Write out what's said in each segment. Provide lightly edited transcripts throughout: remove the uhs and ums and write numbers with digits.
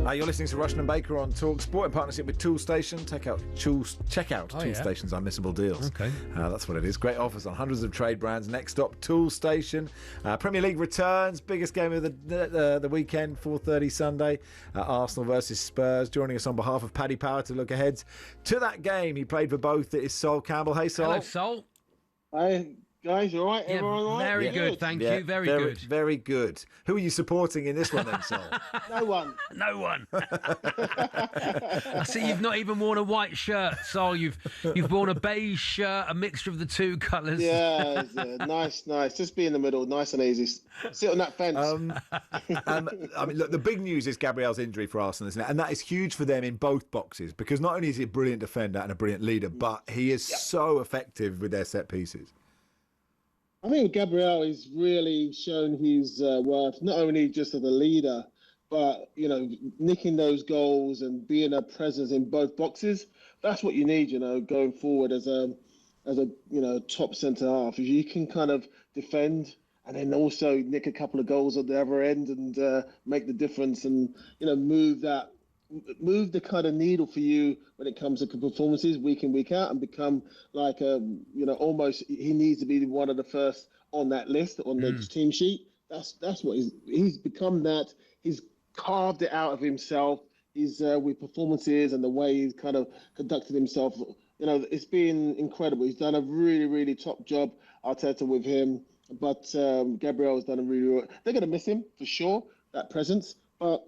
You're listening to Rushton and Baker on talkSPORT in partnership with Toolstation. Check out Toolstation's unmissable deals. Okay. That's what it is. Great offers on hundreds of trade brands. Next up, Toolstation. Premier League returns. Biggest game of the weekend, 4:30 Sunday. Arsenal versus Spurs. Joining us on behalf of Paddy Power to look ahead to that game. He played for both. It is Sol Campbell. Hey, Sol. Hello, Sol. Hi, guys. You all right? Everyone all right? Very good, thank you. Very good. Very good. Who are you supporting in this one then, Sol? No one. No one. I see you've not even worn a white shirt, Sol. You've worn a beige shirt, a mixture of the two colours. Yeah, nice. Just be in the middle, nice and easy. Sit on that fence. I mean, look, the big news is Gabriel's injury for Arsenal, isn't it? And that is huge for them in both boxes, because not only is he a brilliant defender and a brilliant leader, but he is so effective with their set pieces. I think Gabriel has really shown his worth, not only just as a leader, but, nicking those goals and being a presence in both boxes. That's what you need, going forward as a top centre half. If you can kind of defend and then also nick a couple of goals at the other end and make the difference and, move the kind of needle for you when it comes to performances week in, week out, and become like almost he needs to be one of the first on that list on the team sheet. That's what he's become. That he's carved it out of himself. He's with performances and the way he's kind of conducted himself. It's been incredible. He's done a really, really top job, Arteta, with him. But Gabriel's done a really. They're going to miss him for sure, that presence. But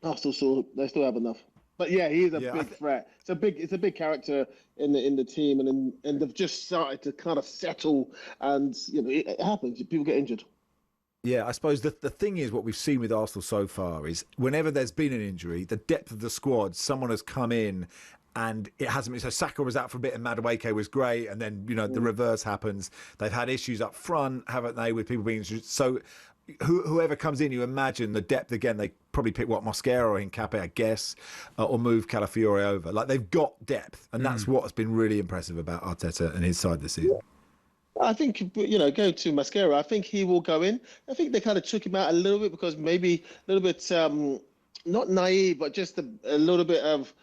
they still have enough. But yeah, he is a big threat. It's a big character in the team, and they've just started to kind of settle. And it happens. People get injured. Yeah, I suppose the thing is, what we've seen with Arsenal so far is whenever there's been an injury, the depth of the squad, someone has come in and it hasn't been. So Saka was out for a bit and Madueke was great, and then the reverse happens. They've had issues up front, haven't they, with people being injured? So whoever comes in, you imagine the depth again. They probably pick Mosquera or Hincapié, I guess, or move Calafiore over. Like, they've got depth, and that's what's been really impressive about Arteta and his side this season. I think, going to Mosquera, I think he will go in. I think they kind of took him out a little bit because maybe a little bit, not naive, but just a little bit of,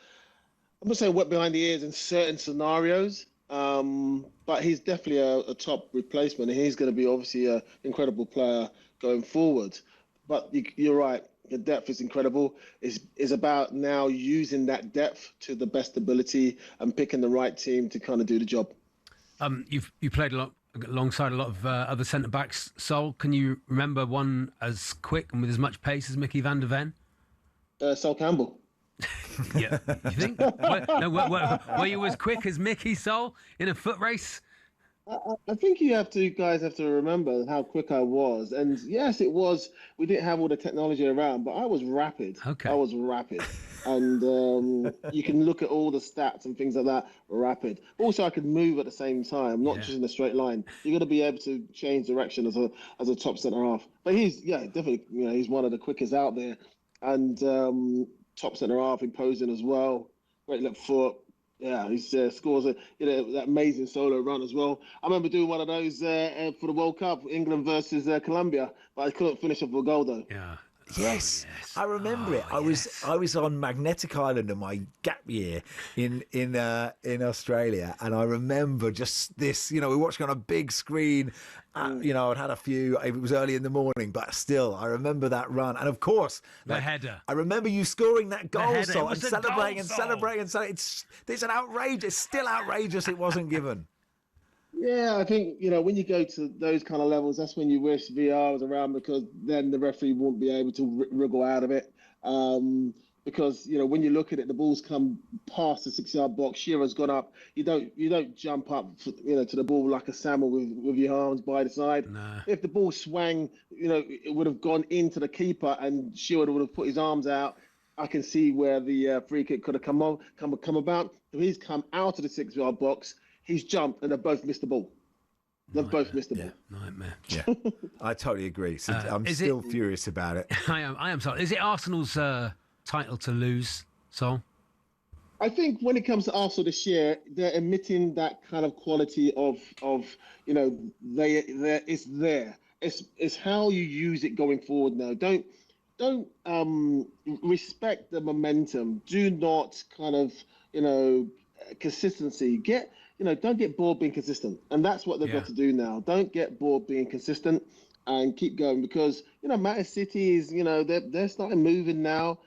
I'm not saying wet behind the ears in certain scenarios. But he's definitely a top replacement, and he's going to be obviously an incredible player going forward. But you're right, the depth is incredible. It's about now using that depth to the best ability and picking the right team to kind of do the job. You played alongside a lot of other centre backs. Sol, can you remember one as quick and with as much pace as Micky van de Ven? Sol Campbell. Yeah, you think? Were you as quick as Micky, Sol, in a foot race? I think you guys have to remember how quick I was. And yes, it was. We didn't have all the technology around, but I was rapid. Okay. I was rapid. And you can look at all the stats and things like that, rapid. Also, I could move at the same time, not just in a straight line. You're going to be able to change direction as a top centre half. But he's definitely, he's one of the quickest out there. And top centre half, imposing as well. Great left foot. Yeah, he scores that amazing solo run as well. I remember doing one of those for the World Cup, England versus Colombia, but I couldn't finish off a goal though. Yeah. Yes, I remember it. I was on Magnetic Island in my gap year in Australia, and I remember just this. We were watching on a big screen. I'd had a few. It was early in the morning, but still, I remember that run. And of course, the header. I remember you scoring that goal, Sol, and celebrating and celebrating and celebrating. It's an outrage. It's still outrageous. It wasn't given. Yeah, I think, when you go to those kind of levels, that's when you wish VR was around, because then the referee won't be able to wriggle out of it. Because, when you look at it, the ball's come past the 6-yard box. Shearer's gone up. You don't jump up, to the ball like a salmon with your arms by the side. Nah. If the ball swang, it would have gone into the keeper and Shearer would have put his arms out. I can see where the free kick could have come about. So he's come out of the 6-yard box. He's jumped, and they've both missed the ball. They've both missed the ball. Nightmare. Yeah, I totally agree. So I'm still furious about it. I am sorry. Is it Arsenal's title to lose, Sol? I think when it comes to Arsenal this year, they're emitting that kind of quality of it's there. It's how you use it going forward now. don't respect the momentum. Do not kind of consistency. Don't get bored being consistent, and that's what they've Yeah. got to do now. Don't get bored being consistent, and keep going because Man City is they're starting moving now.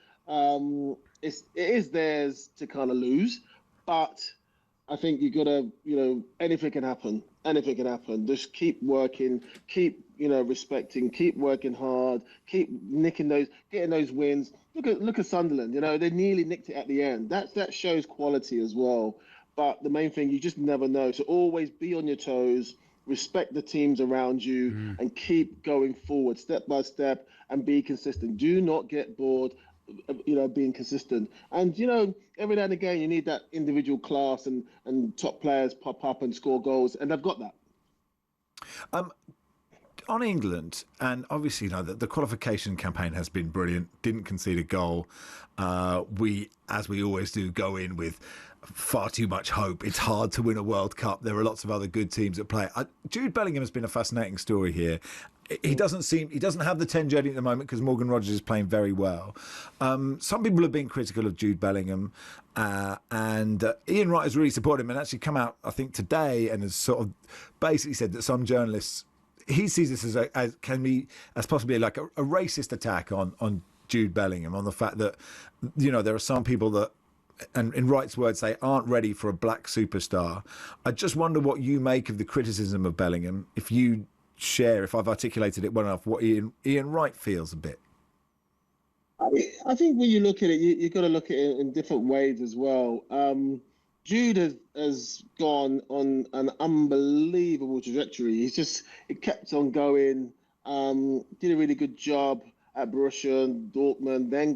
It is theirs to kind of lose, but I think you gotta, anything can happen. Anything can happen. Just keep working, keep, respecting, keep working hard, keep nicking getting those wins. Look at Sunderland. They nearly nicked it at the end. That shows quality as well. But the main thing, you just never know. So always be on your toes, respect the teams around you, and keep going forward, step by step, and be consistent. Do not get bored being consistent. And every now and again, you need that individual class and top players pop up and score goals, and they've got that. On England, and obviously, the qualification campaign has been brilliant. Didn't concede a goal. We, as we always do, go in with far too much hope. It's hard to win a World Cup. There are lots of other good teams that play. Jude Bellingham has been a fascinating story here. He doesn't have the 10 jersey at the moment because Morgan Rogers is playing very well. Some people have been critical of Jude Bellingham, and Ian Wright has really supported him and actually come out, I think, today and has sort of basically said that some journalists, he sees this as possibly like a racist attack on Jude Bellingham, on the fact that there are some people that, and in Wright's words, they aren't ready for a black superstar. I just wonder what you make of the criticism of Bellingham, if I've articulated it well enough, what Ian Wright feels a bit. I think when you look at it, you've got to look at it in different ways as well. Jude has gone on an unbelievable trajectory. He kept on going, did a really good job at Borussia and Dortmund, then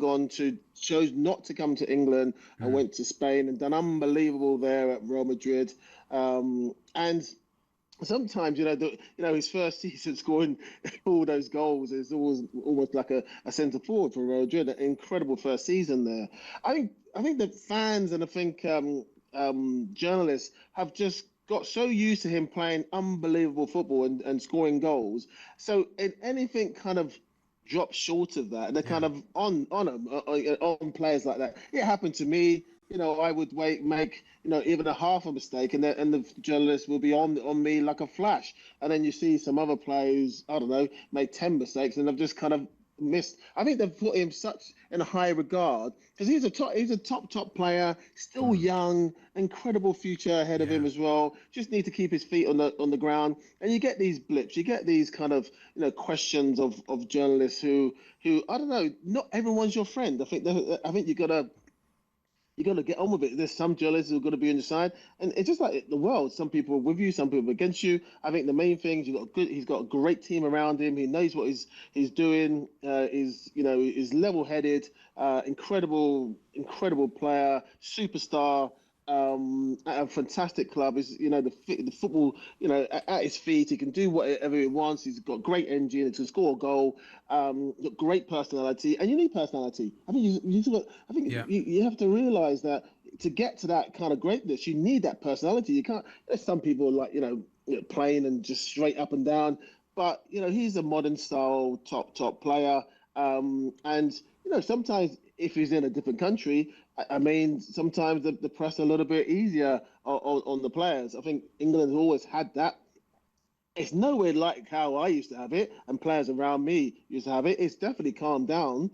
chose not to come to England and went to Spain and done unbelievable there at Real Madrid. And sometimes, his first season scoring all those goals is almost like a centre forward for Real Madrid. An incredible first season there. I think the fans and I think journalists have just got so used to him playing unbelievable football and scoring goals. So in anything kind of drops short of that, they're kind of on players like that. It happened to me. I would make even a half a mistake, and the journalists will be on me like a flash. And then you see some other players, I don't know, make 10 mistakes, and I've just kind of missed. I think they've put him in a high regard because he's a top player, still young, incredible future ahead of him as well. Just need to keep his feet on the ground. And you get these blips, you get these kind of questions of journalists who I don't know. Not everyone's your friend. I think you got to get on with it. There's some journalists who are going to be on your side, and it's just like the world. Some people are with you, some people are against you. I think the main thing is he's got a great team around him. He knows what he's doing. Is level-headed, incredible player, superstar. At a fantastic club, is the football at his feet. He can do whatever he wants. He's got great engine. He can score a goal. Got great personality, and you need personality. I think you have to realize that to get to that kind of greatness, you need that personality. You can't. There's some people like playing and just straight up and down, but he's a modern style top player. And sometimes if he's in a different country, I mean, sometimes the press are a little bit easier on the players. I think England has always had that. It's nowhere like how I used to have it and players around me used to have it. It's definitely calmed down.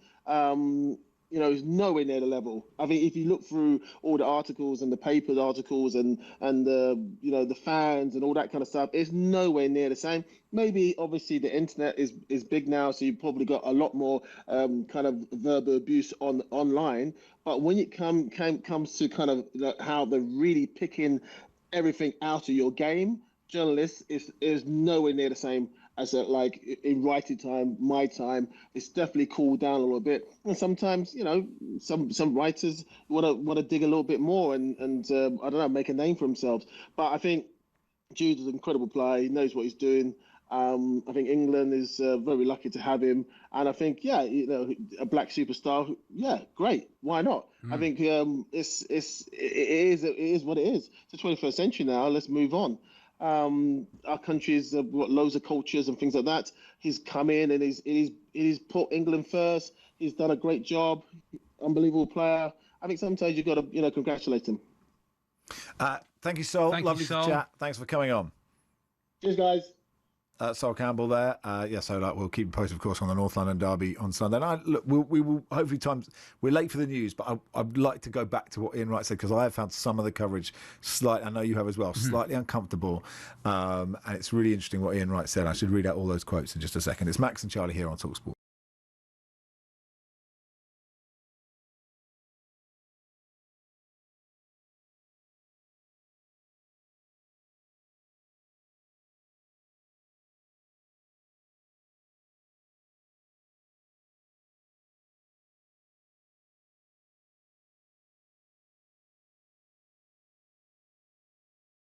It's nowhere near the level. I think if you look through all the articles and the paper articles and the fans and all that kind of stuff, it's nowhere near the same. Maybe obviously the internet is big now, so you've probably got a lot more kind of verbal abuse online. But when it comes to kind of how they're really picking everything out of your game, journalists is nowhere near the same as like in writing time, my time. It's definitely cooled down a little bit. And sometimes, some writers want to dig a little bit more and I don't know, make a name for themselves. But I think Jude is an incredible player. He knows what he's doing. I think England is very lucky to have him, and I think a black superstar. Great. Why not? I think it is what it is. It's the 21st century now. Let's move on. Our country's got loads of cultures and things like that. He's come in and he's put England first. He's done a great job. Unbelievable player. I think sometimes you've got to, congratulate him. Thank you, Sol. Thank Lovely you, Sol. to chat. Thanks for coming on. Cheers, guys. Sol Campbell there. So we'll keep you posted, of course, on the North London derby on Sunday night. Look, we will hopefully we're late for the news, but I'd like to go back to what Ian Wright said, because I have found some of the coverage I know you have as well, slightly uncomfortable. And it's really interesting what Ian Wright said. I should read out all those quotes in just a second. It's Max and Charlie here on talkSPORT.